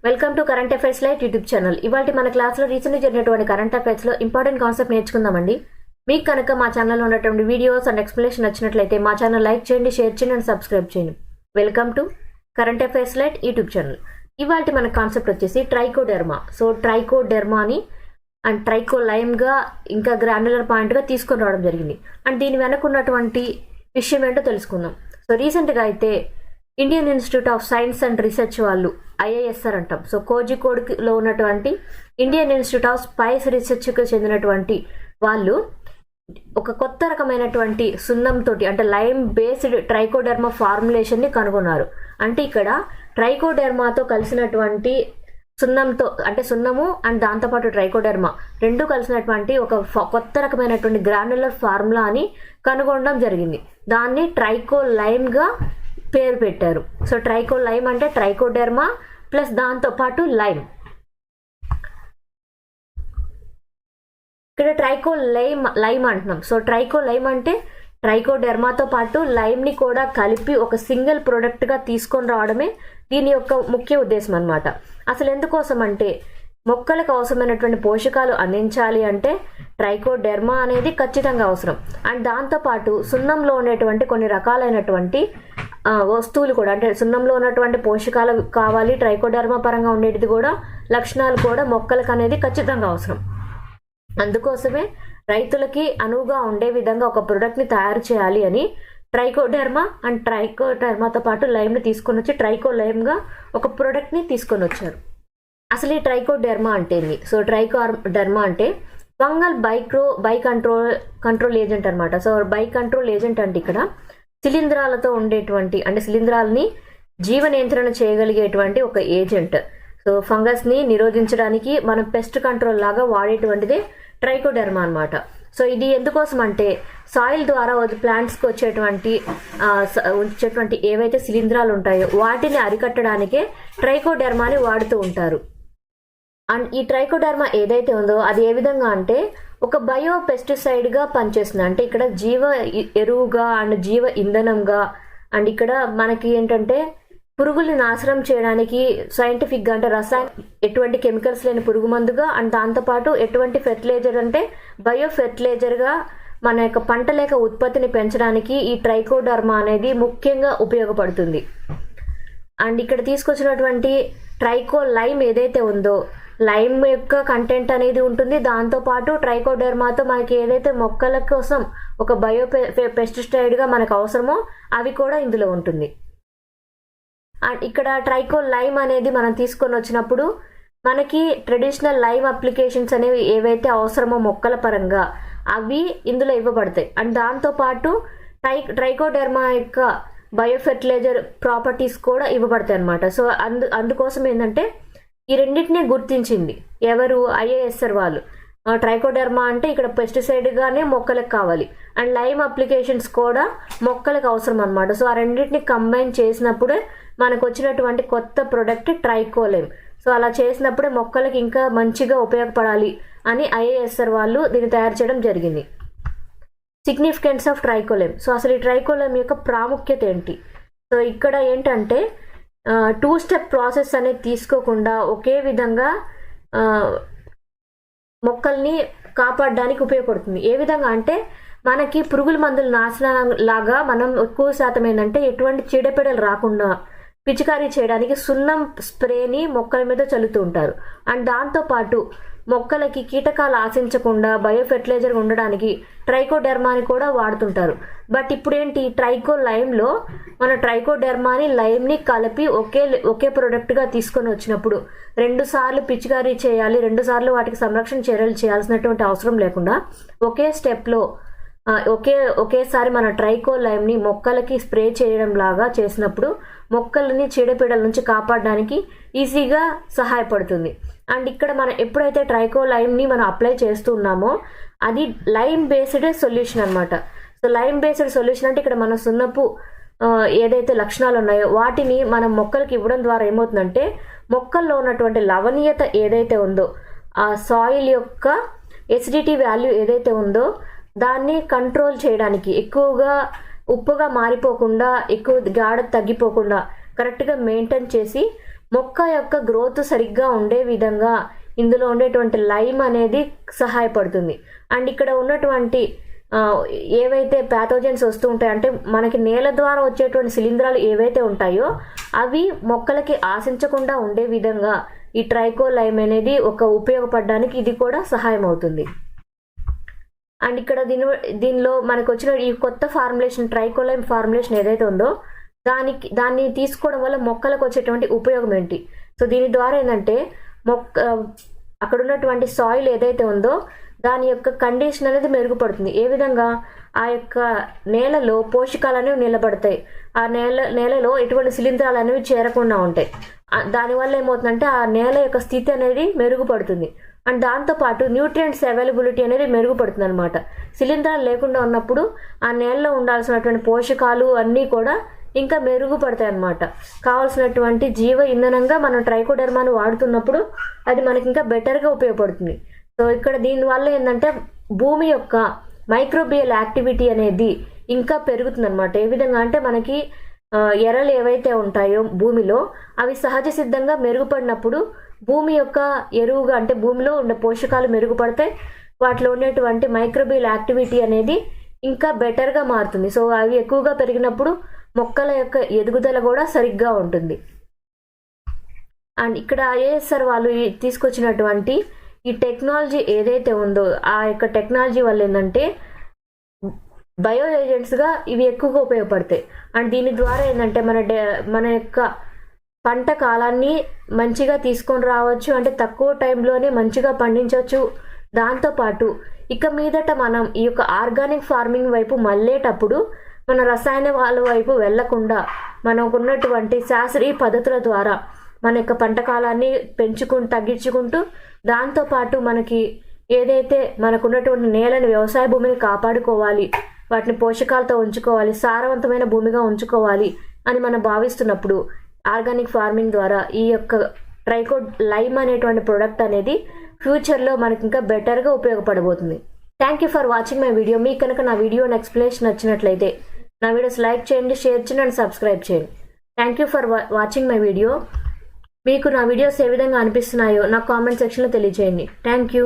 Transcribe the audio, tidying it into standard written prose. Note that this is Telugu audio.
Welcome to current affairs light YouTube channel. ఇవాళ మన క్లాస్లో రీసెంట్గా జరిగినటువంటి కరెంట్ అఫైర్స్లో ఇంపార్టెంట్ కాన్సెప్ట్ నేర్చుకుందామండి. మీకు కనుక మా ఛానల్లో ఉన్నటువంటి వీడియోస్ అండ్ ఎక్స్ప్లెనేషన్ నచ్చినట్లయితే మా ఛానల్ లైక్ చేయండి, షేర్ చేయండి అండ్ సబ్స్క్రైబ్ చేయండి. Welcome to current affairs light YouTube channel. ఇవాళ మన కాన్సెప్ట్ వచ్చేసి ట్రైకోడెర్మా. సో ట్రైకోడెర్మాని అండ్ ట్రైకోలైమ్గా ఇంకా గ్రాన్యులర్ పాయింట్గా తీసుకొని రావడం జరిగింది. అండ్ దీని వెనక ఉన్నటువంటి విషయం ఏంటో తెలుసుకుందాం. సో రీసెంట్గా అయితే Indian institute of science and research వాళ్ళు IISR అంటాం. సో కోజికోడ్లో ఉన్నటువంటి ఇండియన్ ఇన్స్టిట్యూట్ ఆఫ్ స్పైస్ రీసెర్చ్కి చెందినటువంటి వాళ్ళు ఒక కొత్త రకమైనటువంటి సున్నంతో అంటే లైమ్ బేస్డ్ ట్రైకోడెర్మా ఫార్ములేషన్ని కనుగొన్నారు. అంటే ఇక్కడ ట్రైకోడెర్మాతో కలిసినటువంటి సున్నంతో అంటే సున్నము అండ్ దాంతోపాటు ట్రైకోడెర్మా రెండు కలిసినటువంటి ఒక కొత్త రకమైనటువంటి గ్రాన్యులర్ ఫార్ములా అని కనుగొనడం జరిగింది. దాన్ని ట్రైకోలైమ్గా పేరు పెట్టారు. సో ట్రైకోలైమ్ అంటే ట్రైకోడెర్మా ప్లస్ దాంతోపాటు లైమ్. ఇక్కడ ట్రైకోలైమ్ అంటున్నాం. సో ట్రైకోలైమ్ అంటే ట్రైకోడెర్మాతో పాటు లైమ్ని కూడా కలిపి ఒక సింగిల్ ప్రోడక్ట్గా తీసుకొని రావడమే దీని యొక్క ముఖ్య ఉద్దేశం అన్నమాట. అసలు ఎందుకోసం అంటే మొక్కలకు అవసరమైనటువంటి పోషకాలు అందించాలి అంటే ట్రైకోడెర్మా అనేది ఖచ్చితంగా అవసరం. అండ్ దాంతోపాటు సున్నంలో ఉండేటువంటి కొన్ని రకాలైనటువంటి వస్తువులు కూడా అంటే సున్నంలో ఉన్నటువంటి పోషకాలు కావాలి, ట్రైకోడెర్మా పరంగా ఉండేటిది కూడా లక్షణాలు కూడా మొక్కలకు అనేది ఖచ్చితంగా అవసరం. అందుకోసమే రైతులకి అనువుగా ఉండే విధంగా ఒక ప్రోడక్ట్ని తయారు చేయాలి అని ట్రైకోడెర్మా అండ్ ట్రైకోడెర్మాతో పాటు లైమ్ని తీసుకొని వచ్చి ట్రైకోలైమ్గా ఒక ప్రోడక్ట్ని తీసుకొని వచ్చారు. అసలు ఈ ట్రైకోడెర్మా అంటే ఏంది? సో ట్రైకోడెర్మా అంటే ఫంగల్ బై కంట్రోల్ ఏజెంట్ అనమాట. సో బై కంట్రోల్ ఏజెంట్ అంటే ఇక్కడ శిలీంధ్రాలతో ఉండేటువంటి అంటే శిలీంధ్రాలని జీవ నియంత్రణ చేయగలిగేటువంటి ఒక ఏజెంట్. సో ఫంగస్ని నిరోధించడానికి మనం పెస్ట్ కంట్రోల్ లాగా వాడేటువంటిదే ట్రైకోడెర్మా అనమాట. సో ఇది ఎందుకోసం అంటే సాయిల్ ద్వారా ప్లాంట్స్కి వచ్చేటువంటి ఏవైతే శిలీంధ్రాలు ఉంటాయో వాటిని అరికట్టడానికే ట్రైకోడెర్మాని వాడుతూ ఉంటారు. అండ్ ఈ ట్రైకోడెర్మా ఏదైతే ఉందో అది ఏ విధంగా అంటే ఒక బయో పెస్టిసైడ్గా పనిచేస్తుంది. అంటే ఇక్కడ జీవ ఎరువుగా అండ్ జీవ ఇంధనంగా అండ్ ఇక్కడ మనకి ఏంటంటే పురుగుల్ని నాశనం చేయడానికి సైంటిఫిక్గా అంటే ఎటువంటి కెమికల్స్ లేని పురుగు మందుగా అండ్ దాంతోపాటు ఎటువంటి ఫెర్టిలైజర్ అంటే బయో ఫెర్టిలైజర్గా మన యొక్క పంటల యొక్క ఉత్పత్తిని పెంచడానికి ఈ ట్రైకోడెర్మా అనేది ముఖ్యంగా ఉపయోగపడుతుంది. అండ్ ఇక్కడ తీసుకొచ్చినటువంటి ట్రైకోలైమ్ ఏదైతే ఉందో లైమ్ యొక్క కంటెంట్ అనేది ఉంటుంది. దాంతోపాటు ట్రైకోడెర్మాతో మనకి ఏదైతే మొక్కల కోసం ఒక బయో పెస్టిసైడ్గా మనకు అవసరమో అవి కూడా ఇందులో ఉంటుంది. అండ్ ఇక్కడ ట్రైకోలైమ్ అనేది మనం తీసుకొని వచ్చినప్పుడు మనకి ట్రెడిషనల్ లైమ్ అప్లికేషన్స్ అనేవి ఏవైతే అవసరమో మొక్కల పరంగా అవి ఇందులో ఇవ్వబడతాయి. అండ్ దాంతోపాటు ట్రైకోడెర్మా యొక్క బయో ఫెర్టిలైజర్ ప్రాపర్టీస్ కూడా ఇవ్వబడతాయి అన్నమాట. సో అందుకోసం ఏంటంటే ఈ రెండింటినీ గుర్తించింది ఎవరు? IISR వాళ్ళు. ట్రైకోడెర్మా అంటే ఇక్కడ పెస్టిసైడ్గానే మొక్కలకు కావాలి అండ్ లైమ్ అప్లికేషన్స్ కూడా మొక్కలకు అవసరం అనమాట. సో ఆ రెండింటిని కంబైన్ చేసినప్పుడే మనకు వచ్చినటువంటి కొత్త ప్రోడక్ట్ ట్రైకోలైమ్. సో అలా చేసినప్పుడే మొక్కలకి ఇంకా మంచిగా ఉపయోగపడాలి అని IISR వాళ్ళు దీన్ని తయారు చేయడం జరిగింది. Significance of ట్రైకోలైమ్. సో అసలు ఈ ట్రైకోలైమ్ యొక్క ప్రాముఖ్యత ఏంటి? సో ఇక్కడ ఏంటంటే 2 స్టెప్ ప్రాసెస్ అనేది తీసుకోకుండా ఒకే విధంగా మొక్కల్ని కాపాడడానికి ఉపయోగపడుతుంది. ఏ విధంగా అంటే మనకి పురుగుల మందుల నాశనం లాగా మనం ఎక్కువ శాతం ఏంటంటే ఎటువంటి చీడపీడలు రాకుండా పిచికారీ చేయడానికి సున్నం స్ప్రేని మొక్కల మీద చల్లుతూ ఉంటారు. అండ్ దాంతోపాటు మొక్కలకి కీటకాలు ఆశించకుండా బయో ఫెర్టిలైజర్ ఉండడానికి ట్రైకోడెర్మాని కూడా వాడుతుంటారు. బట్ ఇప్పుడు ఏంటి ట్రైకోలైమ్లో మన ట్రైకోడెర్మాని లైమ్ని కలిపి ఒకే ప్రోడక్ట్గా తీసుకొని వచ్చినప్పుడు 2 సార్లు పిచికారీ చేయాలి, 2 సార్లు వాటికి సంరక్షణ చర్యలు చేయాల్సినటువంటి అవసరం లేకుండా ఒకే స్టెప్లో ఒకేసారి మన ట్రైకోలైమ్ని మొక్కలకి స్ప్రే చేయడం లాగా చేసినప్పుడు మొక్కలని చీడపీడల నుంచి కాపాడడానికి ఈజీగా సహాయపడుతుంది. అండ్ ఇక్కడ మనం ఎప్పుడైతే ట్రైకోలైమ్ని మనం అప్లై చేస్తున్నామో అది లైమ్ బేస్డ్ సొల్యూషన్ అనమాట. సో లైమ్ బేస్డ్ సొల్యూషన్ అంటే ఇక్కడ మన సున్నపు ఏదైతే లక్షణాలు ఉన్నాయో వాటిని మనం మొక్కలకి ఇవ్వడం ద్వారా ఏమవుతుందంటే మొక్కల్లో ఉన్నటువంటి లవణీయత ఏదైతే ఉందో ఆ సాయిల్ యొక్క ఎసిడిటీ వాల్యూ ఏదైతే ఉందో దాన్ని కంట్రోల్ చేయడానికి ఎక్కువగా ఉప్పుగా మారిపోకుండా ఎక్కువ గాఢత తగ్గిపోకుండా కరెక్ట్గా మెయింటైన్ చేసి మొక్క యొక్క గ్రోత్ సరిగ్గా ఉండే విధంగా ఇందులో ఉండేటువంటి లైమ్ అనేది సహాయపడుతుంది. అండ్ ఇక్కడ ఉన్నటువంటి ఏవైతే ప్యాథోజన్స్ వస్తూ ఉంటాయి అంటే మనకి నేల ద్వారా వచ్చేటువంటి శిలీంధ్రాలు ఏవైతే ఉంటాయో అవి మొక్కలకి ఆశించకుండా ఉండే విధంగా ఈ ట్రైకోలైమ్ అనేది ఉపయోగపడడానికి ఇది కూడా సహాయం అవుతుంది. అండ్ ఇక్కడ దీనిలో మనకు వచ్చిన ఈ కొత్త ఫార్ములేషన్ ట్రైకోలైమ్ ఫార్ములేషన్ ఏదైతే ఉందో దాన్ని తీసుకోవడం వల్ల మొక్కలకు వచ్చేటువంటి ఉపయోగం ఏంటి? సో దీని ద్వారా ఏంటంటే అక్కడ ఉన్నటువంటి సాయిల్ ఏదైతే ఉందో దాని యొక్క కండిషన్ అనేది మెరుగుపడుతుంది. ఏ విధంగా? ఆ యొక్క నేలలో పోషకాలు అనేవి నిలబడతాయి, ఆ నేలలో ఎటువంటి శిలీంధ్రాలు అనేవి చేరకుండా ఉంటాయి. దానివల్ల ఏమవుతుందంటే ఆ నేల యొక్క స్థితి అనేది మెరుగుపడుతుంది. అండ్ దాంతోపాటు న్యూట్రియంట్స్ అవైలబిలిటీ అనేది మెరుగుపడుతుంది అనమాట. శిలీంధ్రాలు లేకుండా ఉన్నప్పుడు ఆ నేలలో ఉండాల్సినటువంటి పోషకాలు అన్నీ కూడా ఇంకా మెరుగుపడతాయి అన్నమాట. కావాల్సినటువంటి జీవ ఇంధనంగా మనం ట్రైకోడెర్మాను వాడుతున్నప్పుడు అది మనకి ఇంకా బెటర్గా ఉపయోగపడుతుంది. సో ఇక్కడ దీనివల్ల ఏంటంటే భూమి యొక్క మైక్రోబియల్ యాక్టివిటీ అనేది ఇంకా పెరుగుతుంది అనమాట. ఏ విధంగా అంటే మనకి ఎర్రలు ఏవైతే ఉంటాయో భూమిలో అవి సహజ సిద్ధంగా మెరుగుపడినప్పుడు భూమి యొక్క ఎరువుగా అంటే భూమిలో ఉండే పోషకాలు మెరుగుపడతాయి, వాటిలో ఉండేటువంటి మైక్రోబియల్ యాక్టివిటీ అనేది ఇంకా బెటర్గా మారుతుంది. సో అవి ఎక్కువగా పెరిగినప్పుడు మొక్కల యొక్క ఎదుగుదల కూడా సరిగ్గా ఉంటుంది. అండ్ ఇక్కడ ఐఏఎస్ఆర్ వాళ్ళు తీసుకొచ్చినటువంటి ఈ టెక్నాలజీ ఏదైతే ఉందో ఆ యొక్క టెక్నాలజీ వల్ల ఏంటంటే బయో ఏజెంట్స్గా ఇవి ఎక్కువగా ఉపయోగపడతాయి. అండ్ దీని ద్వారా ఏంటంటే మన యొక్క పంట కాలాన్ని మంచిగా తీసుకొని రావచ్చు, అంటే తక్కువ టైంలోనే మంచిగా పండించవచ్చు. దాంతోపాటు ఇక మీదట మనం ఈ యొక్క ఆర్గానిక్ ఫార్మింగ్ వైపు మళ్ళేటప్పుడు మన రసాయన వాళ్ళ వైపు వెళ్లకుండా మనకున్నటువంటి శాస్త్రీయ పద్ధతుల ద్వారా మన యొక్క పంట కాలాన్ని తగ్గించుకుంటూ దాంతోపాటు మనకి ఏదైతే మనకున్నటువంటి నేలని వ్యవసాయ భూమిని కాపాడుకోవాలి, వాటిని పోషకాలతో ఉంచుకోవాలి, సారవంతమైన భూమిగా ఉంచుకోవాలి అని మనం భావిస్తున్నప్పుడు ఆర్గానిక్ ఫార్మింగ్ ద్వారా ఈ యొక్క ట్రైకోలైమ్ అనేటువంటి ప్రోడక్ట్ అనేది ఫ్యూచర్లో మనకి ఇంకా బెటర్గా ఉపయోగపడబోతుంది. Thank you for watching my video. మీకు కనుక నా వీడియో ఎక్స్ప్లెనేషన్ నచ్చినట్లయితే నా వీడియోస్ లైక్ చేయండి, షేర్ చేయండి అండ్ సబ్స్క్రైబ్ చేయండి. Thank you for watching my video. మీకు నా వీడియోస్ ఏ విధంగా అనిపిస్తున్నాయో నా కామెంట్ సెక్షన్లో తెలియజేయండి. Thank you.